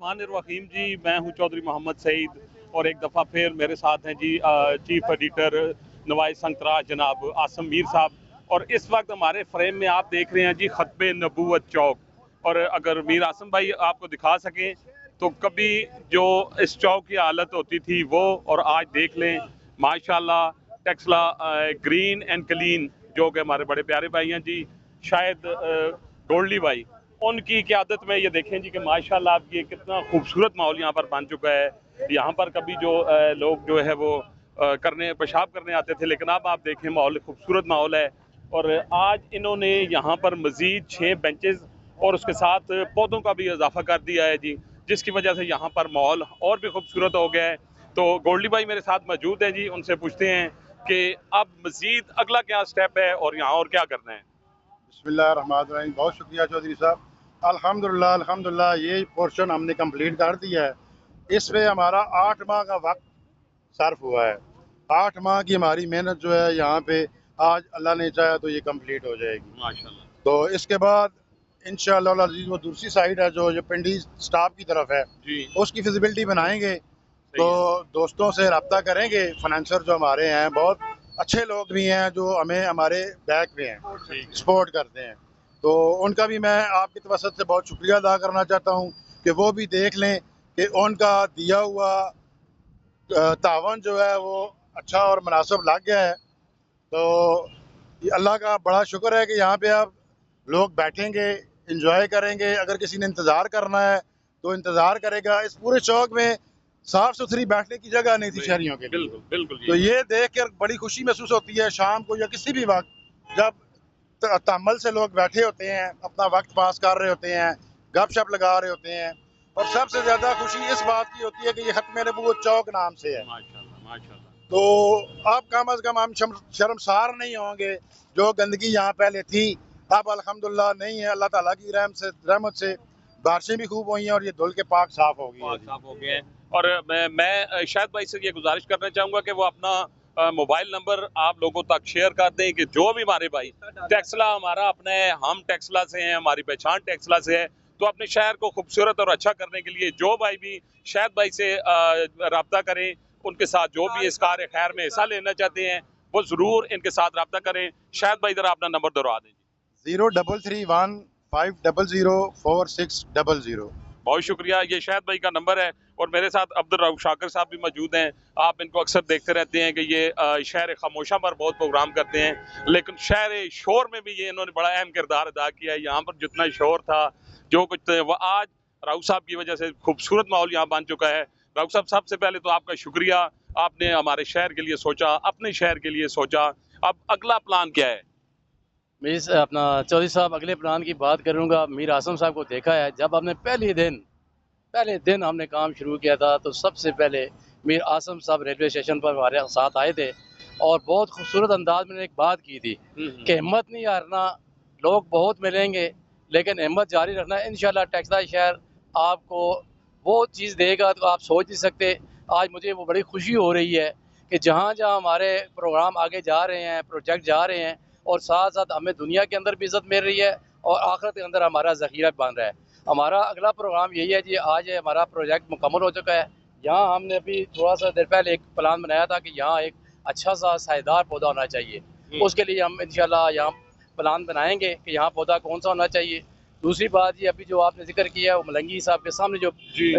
बिस्मिल्लाहिर्रहमानिर्रहीम जी, मैं हूं चौधरी मोहम्मद सईद और एक दफ़ा फिर मेरे साथ हैं जी चीफ एडिटर नवाइस संतरा जनाब आसम मीर साहब। और इस वक्त हमारे फ्रेम में आप देख रहे हैं जी खतबे नबूवत चौक। और अगर मीर आसम भाई आपको दिखा सकें तो कभी जो इस चौक की हालत होती थी वो और आज देख लें माशाल्लाह। टेक्सला ग्रीन एंड क्लीन जो कि हमारे बड़े प्यारे भाई हैं जी, शायद गोल्डी भाई, उनकी क़यादत में ये देखें जी कि माशाल्लाह आप ये कितना खूबसूरत माहौल यहाँ पर बन चुका है। यहाँ पर कभी जो लोग जो है वो करने पेशाब करने आते थे, लेकिन अब आप देखें माहौल खूबसूरत माहौल है। और आज इन्होंने यहाँ पर मज़ीद 6 बेंचेस और उसके साथ पौधों का भी इजाफा कर दिया है जी, जिसकी वजह से यहाँ पर माहौल और भी खूबसूरत हो गया है। तो गोल्डी भाई मेरे साथ मौजूद है जी, उनसे पूछते हैं कि अब मज़ीद अगला क्या स्टेप है और यहाँ और क्या करना है। बिस्मिल्लाहिर्रहमानिर्रहीम। बहुत शुक्रिया चौधरी साहब। अल्हम्दुलिल्लाह अल्हम्दुलिल्लाह ये पोर्शन हमने कंप्लीट कर दिया है। इसमें हमारा 8 माह का वक्त सर्फ हुआ है। 8 माह की हमारी मेहनत जो है यहाँ पे आज अल्लाह ने चाहा तो ये कंप्लीट हो जाएगी माशाल्लाह। तो इसके बाद इंशाअल्लाह अज़ीज़ वो दूसरी साइड है जो पिंडी स्टाफ की तरफ है जी उसकी फिजिबिलिटी बनाएंगे। तो सही दोस्तों से रब्ता करेंगे। फाइनेंसर जो हमारे हैं बहुत अच्छे लोग भी हैं जो हमें हमारे बैक पे हैं, सपोर्ट करते हैं। तो उनका भी मैं आपकी तवसत से बहुत शुक्रिया अदा करना चाहता हूँ कि वो भी देख लें कि उनका दिया हुआ तावन जो है वो अच्छा और मुनासिब लग गया है। तो ये अल्लाह का बड़ा शुक्र है कि यहाँ पे अब लोग बैठेंगे, इंजॉय करेंगे। अगर किसी ने इंतज़ार करना है तो इंतज़ार करेगा। इस पूरे चौक में साफ सुथरी बैठने की जगह नहीं थी शहरियों के लिए। बिल्कुल बिल्कुल तो ये देख कर बड़ी खुशी महसूस होती है शाम को या किसी भी वक्त जब तअम्मुल से लोग बैठे होते हैं, अपना वक्त पास कर रहे होते हैं, गपशप लगा रहे होते हैं। और सबसे ज़्यादा खुशी इस बात की होती है कि ये खत्म नबूवत चौक नाम से है। माशाल्लाह माशाल्लाह। तो अब कम अज़ कम हम शर्मसार नहीं होंगे। जो गंदगी यहाँ पहले थी अब अल्हम्दुलिल्लाह नहीं है। अल्लाह ताला की रहमत से बारिशें भी खूब हुई हैं और ये धुल के पाक साफ हो गई है। साफ हो गए हैं। और मैं शायद भाई से ये गुजारिश करना चाहूँगा कि वो अपना मोबाइल नंबर आप लोगों तक शेयर कर दें कि जो भी हमारे भाई टेक्सला हमारा अपने हम टेक्सला से हैं, हमारी पहचान टेक्सला से है, तो अपने शहर को खूबसूरत और अच्छा करने के लिए जो भाई भी शायद भाई से रब्ता करें, उनके साथ जो भी इस कार्य खैर में हिस्सा लेना चाहते हैं वो ज़रूर इनके साथ रब्ता करें। शायद भाई ज़रा अपना नंबर दोहरा दें। 0331504600। बहुत शुक्रिया, ये शायद भाई का नंबर है। और मेरे साथ अब्दुल रऊफ शाकिर साहब भी मौजूद हैं। आप इनको अक्सर देखते रहते हैं कि ये शहर खामोशा पर बहुत प्रोग्राम करते हैं, लेकिन शहर शोर में भी ये इन्होंने बड़ा अहम किरदार अदा किया है। यहाँ पर जितना शोर था जो कुछ वो आज राउफ साहब की वजह से खूबसूरत माहौल यहाँ बन चुका है। राउफ साहब सबसे पहले तो आपका शुक्रिया, आपने हमारे शहर के लिए सोचा, अपने शहर के लिए सोचा। अब अगला प्लान क्या है? मीर अपना चौधरी साहब अगले प्लान की बात करूंगा। मीर आसम साहब को देखा है, जब हमने पहले दिन हमने काम शुरू किया था तो सबसे पहले मीर आसम साहब रेलवे स्टेशन पर हमारे साथ आए थे और बहुत खूबसूरत अंदाज में एक बात की थी कि हिम्मत नहीं हारना, लोग बहुत मिलेंगे लेकिन हिम्मत जारी रखना। इंशाल्लाह टेक्सला शहर आपको वो चीज़ देगा तो आप सोच नहीं सकते। आज मुझे वो बड़ी खुशी हो रही है कि जहाँ जहाँ हमारे प्रोग्राम आगे जा रहे हैं, प्रोजेक्ट जा रहे हैं, और साथ साथ हमें दुनिया के अंदर भी इज़्ज़त मिल रही है और आखिरत के अंदर हमारा ज़ख़ीरा बन रहा है। हमारा अगला प्रोग्राम यही है जी। आज हमारा प्रोजेक्ट मुकम्मल हो चुका है। यहाँ हमने अभी थोड़ा सा देर पहले एक प्लान बनाया था कि यहाँ एक अच्छा सा सायेदार पौधा होना चाहिए। उसके लिए हम इंशाल्लाह यहाँ प्लान बनाएंगे कि यहाँ पौधा कौन सा होना चाहिए। दूसरी बात ये अभी जो आपने जिक्र किया वो मलंगी साहब के सामने जो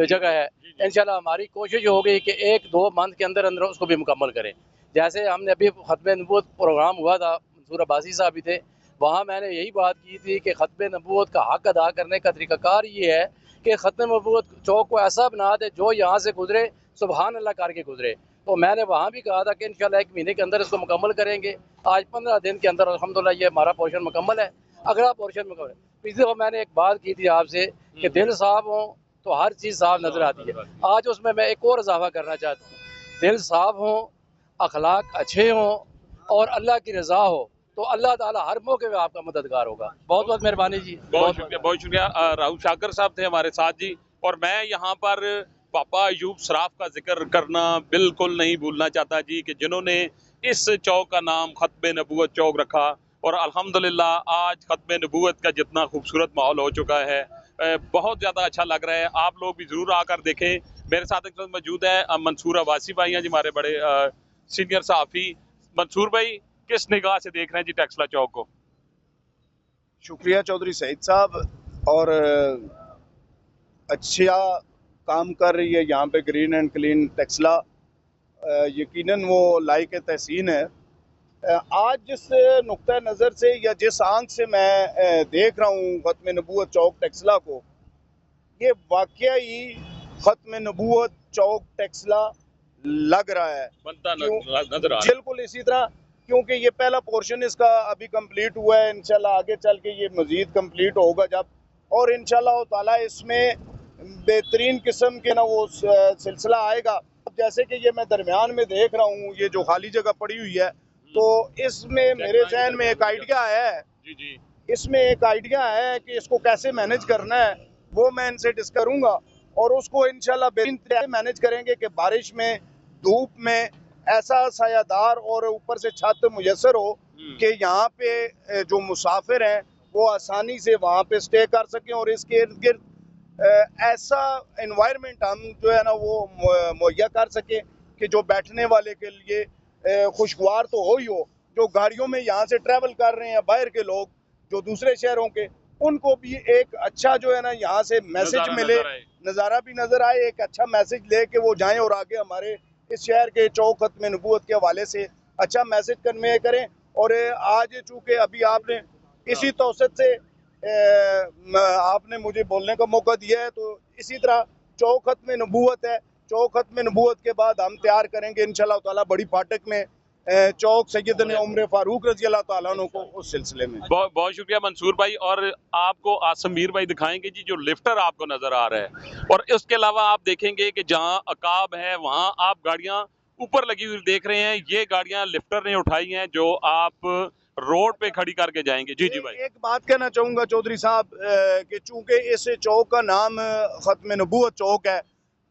जगह है, इंशाल्लाह हमारी कोशिश होगी कि 1-2 मंथ के अंदर अंदर उसको भी मुकम्मल करें। जैसे हमने अभी खत्म नबूवत प्रोग्राम हुआ था, मंसूर अब्बासी साहब भी थे, वहाँ मैंने यही बात की थी कि खत्म नबूवत का हक अदा करने का तरीक़ाकार ये है कि खत्म नबूवत चौक को ऐसा बना दे जो यहाँ से गुजरे सुबहान अल्लाह करके गुजरे। तो मैंने वहाँ भी कहा था कि इंशाल्लाह 1 महीने के अंदर इसको मुकम्मल करेंगे। आज 15 दिन के अंदर अल्हम्दुलिल्लाह ये हमारा पोर्शन मुकम्मल है। अगला पोर्शन मुकम्मल है। पिछले दफ़ा मैंने एक बात की थी आपसे कि दिल साफ हो तो हर चीज़ साफ नज़र आती है। आज उसमें मैं एक और इजाफा करना चाहता हूँ। दिल साफ हो, अखलाक अच्छे हों और अल्लाह की रज़ा हो तो अल्लाह ताला हर मौके पे आपका मददगार होगा। बहुत बहुत मेहरबानी जी। बहुत शुक्रिया। राहुल शाकर साहब थे हमारे साथ जी। और मैं यहाँ पर पापा अयूब सराफ का जिक्र करना बिल्कुल नहीं भूलना चाहता जी कि जिन्होंने इस चौक का नाम खत्म नबूवत चौक रखा। और अल्हम्दुलिल्लाह आज खत्म नबूवत का जितना खूबसूरत माहौल हो चुका है, बहुत ज़्यादा अच्छा लग रहा है। आप लोग भी ज़रूर आकर देखें। मेरे साथ एक मौजूद है मंसूर अब्बासी भाई हैं जी, हमारे बड़े सीनियर सहाफ़ी। मंसूर भाई, किस निगाह से देख रहे हैं जी टेक्सला चौक को? शुक्रिया चौधरी सईद साहब, और अच्छा काम कर रही है यहाँ पे ग्रीन एंड क्लीन टेक्सला। यकीनन वो लायक तहसीन है। आज जिस नुक्ता नज़र से या जिस आंख से मैं देख रहा हूँ ख़त्म नबूवत चौक टेक्सला को, ये वाकया ही ख़त्म नबूवत चौक टेक्सला लग रहा है, बनता नजर आ रहा है। बिल्कुल इसी तरह, क्योंकि ये पहला पोर्शन इसका अभी कंप्लीट हुआ है। इंशाल्लाह आगे चल के ये मज़ीद कंप्लीट होगा जब, और इंशाल्लाह ताला इसमें बेहतरीन किस्म के ना वो सिलसिला आएगा। जैसे कि ये मैं दरमियान में देख रहा हूँ, ये जो खाली जगह पड़ी हुई है, तो इसमें मेरे जहन में एक आइडिया है। जी जी, इसमें एक आइडिया है कि इसको कैसे मैनेज करना है, वो मैं इनसे डिस्कस करूँगा, और उसको इंशाल्लाह बेहतरीन मैनेज करेंगे कि बारिश में, धूप में ऐसा सायादार और ऊपर से छत मुयसर हो कि यहाँ पे जो मुसाफिर हैं वो आसानी से वहाँ पे स्टे कर सकें, और इसके इर्द गिर्द ऐसा एनवायरनमेंट हम जो है ना वो मुहैया कर सकें कि जो बैठने वाले के लिए खुशगवार तो हो ही हो, जो गाड़ियों में यहाँ से ट्रैवल कर रहे हैं बाहर के लोग जो दूसरे शहरों के, उनको भी एक अच्छा जो है ना यहाँ से मैसेज मिले, नज़ारा भी नज़र आए, एक अच्छा मैसेज ले के वो जाएं और आगे हमारे इस शहर के चौक ख़त्म नबूवत के हवाले से अच्छा मैसेज कन्वे करें। और आज चूँकि अभी आपने इसी तौसत से आपने मुझे बोलने का मौका दिया है, तो इसी तरह चौक ख़त्म नबूवत है। चौक ख़त्म नबूवत के बाद हम तैयार करेंगे इंशाल्लाह ताला बड़ी फाटक में चौक सैयदना उमर फारूक रज़ी अल्लाह ताला अन्हु को, उस सिलसिले में। बहुत शुक्रिया मंसूर भाई। और आपको आसम मीर भाई दिखाएंगे जी जो लिफ्टर आपको नजर आ रहा है, और इसके अलावा आप देखेंगे कि जहां अकाब है वहां आप गाड़ियां ऊपर लगी हुई देख रहे हैं। ये गाड़ियां लिफ्टर ने उठाई हैं जो आप रोड पे खड़ी करके जाएंगे। जी जी भाई, एक बात कहना चाहूँगा चौधरी साहब कि चूँकि इस चौक का नाम ख़त्म नबूवत चौक है,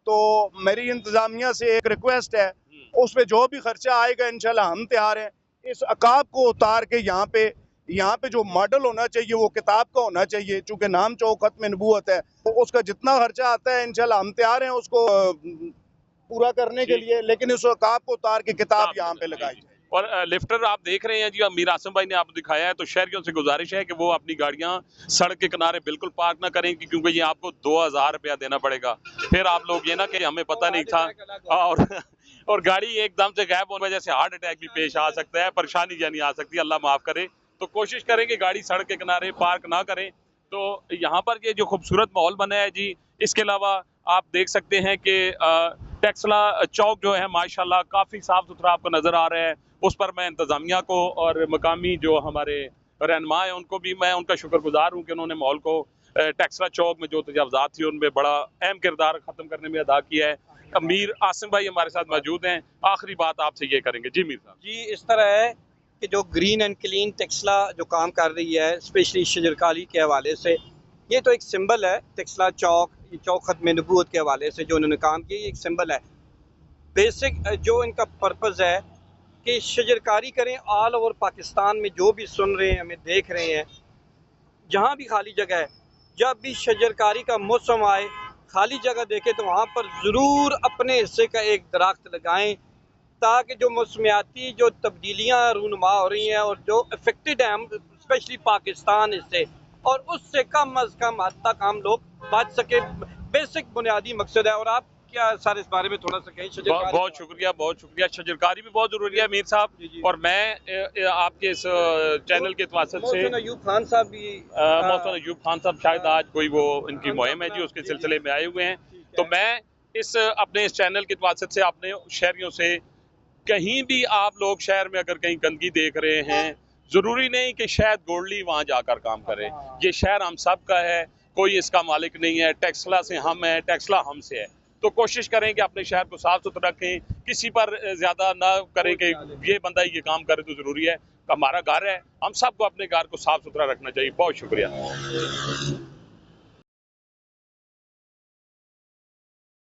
तो मेरी इंतज़ामिया से एक रिक्वेस्ट है, उस पर जो भी खर्चा आएगा इंशाल्लाह हम तैयार हैं। इस अकाब को उतार के यहाँ पे जो मॉडल होना चाहिए वो किताब का होना चाहिए। चूँकि नाम चौक ख़त्म नबूवत है, तो उसका जितना खर्चा आता है इंशाल्लाह हम तैयार हैं उसको पूरा करने के लिए, लेकिन उस अकाब को उतार के किताब यहाँ पे लगाई जाए। और लिफ्टर आप देख रहे हैं जी, मीर आसम भाई ने आपको दिखाया है। तो शहरियों से गुजारिश है कि वो अपनी गाड़ियां सड़क के किनारे बिल्कुल पार्क ना करें, क्योंकि ये आपको 2000 रुपया देना पड़ेगा। फिर आप लोग ये ना कि हमें पता नहीं था, और गाड़ी एकदम से गायब होने की वजह से हार्ट अटैक भी पेश आ सकता है, परेशानी यानी आ सकती है, अल्लाह माफ़ करे। तो कोशिश करें कि गाड़ी सड़क के किनारे पार्क ना करें। तो यहाँ पर ये जो खूबसूरत माहौल बना है जी, इसके अलावा आप देख सकते हैं कि टेक्सला चौक जो है माशाल्लाह काफ़ी साफ़ सुथरा आपको नज़र आ रहा है। उस पर मैं इंतज़ामिया को और मकामी जो हमारे रहनुमा हैं उनको भी मैं उनका शुक्रगुजार हूँ कि उन्होंने माहौल को टेक्सला चौक में जो तजावज़ात थी उनमें बड़ा अहम किरदार ख़त्म करने में अदा किया है। मीर आसिम भाई हमारे साथ मौजूद हैं। आखिरी बात आपसे ये करेंगे। जी मीर साहब। जी, इस तरह है कि जो ग्रीन एंड क्लीन टेक्सला जो काम कर रही है स्पेशली शजरकारी के हवाले से, ये तो एक सिंबल है। टेक्सला चौक, ये चौक ख़त्म नबूवत के हवाले से जो उन्होंने काम किया, ये एक सिंबल है। बेसिक जो इनका पर्पज़ है कि शजरकारी करें। ऑल ओवर पाकिस्तान में जो भी सुन रहे हैं, हमें देख रहे हैं, जहाँ भी खाली जगह है, जब भी शजरकारी का मौसम आए, खाली जगह देखें तो वहाँ पर ज़रूर अपने हिस्से का एक दरख्त लगाएं, ताकि जो मौसमियाती जो तब्दीलियाँ रूनुमा हो रही हैं और जो अफेक्टेड हैं हम स्पेशली पाकिस्तान इससे, और उससे कम अज़ कम हद तक हम लोग बच सके। बेसिक बुनियादी मकसद है। और आप क्या सर इस बारे में थोड़ा सा कहें? बहुत शुक्रिया, बहुत शुक्रिया। शजरकारी भी बहुत ज़रूरी है मीर साहब। और मैं आपके इस चैनल के तवासत से अयूब खान साहब भी, मौसम अयूब खान साहब शायद आज कोई वो इनकी मुहिम है जी, उसके सिलसिले में आए हुए हैं। तो मैं अपने इस चैनल के तवासत से अपने शहरियों से, कहीं भी आप लोग शहर में अगर कहीं गंदगी देख रहे हैं, ज़रूरी नहीं कि शायद गोल्डी वहाँ जाकर काम करे। ये शहर हम सब का है, कोई इसका मालिक नहीं है। टेक्सला से हम है, टेक्सला हमसे है। तो कोशिश करें कि अपने शहर को साफ सुथरा रखें, किसी पर ज़्यादा ना करें कि ये बंदा ये काम करे तो ज़रूरी है। हमारा घर है, हम सबको अपने घर को साफ सुथरा रखना चाहिए। बहुत शुक्रिया।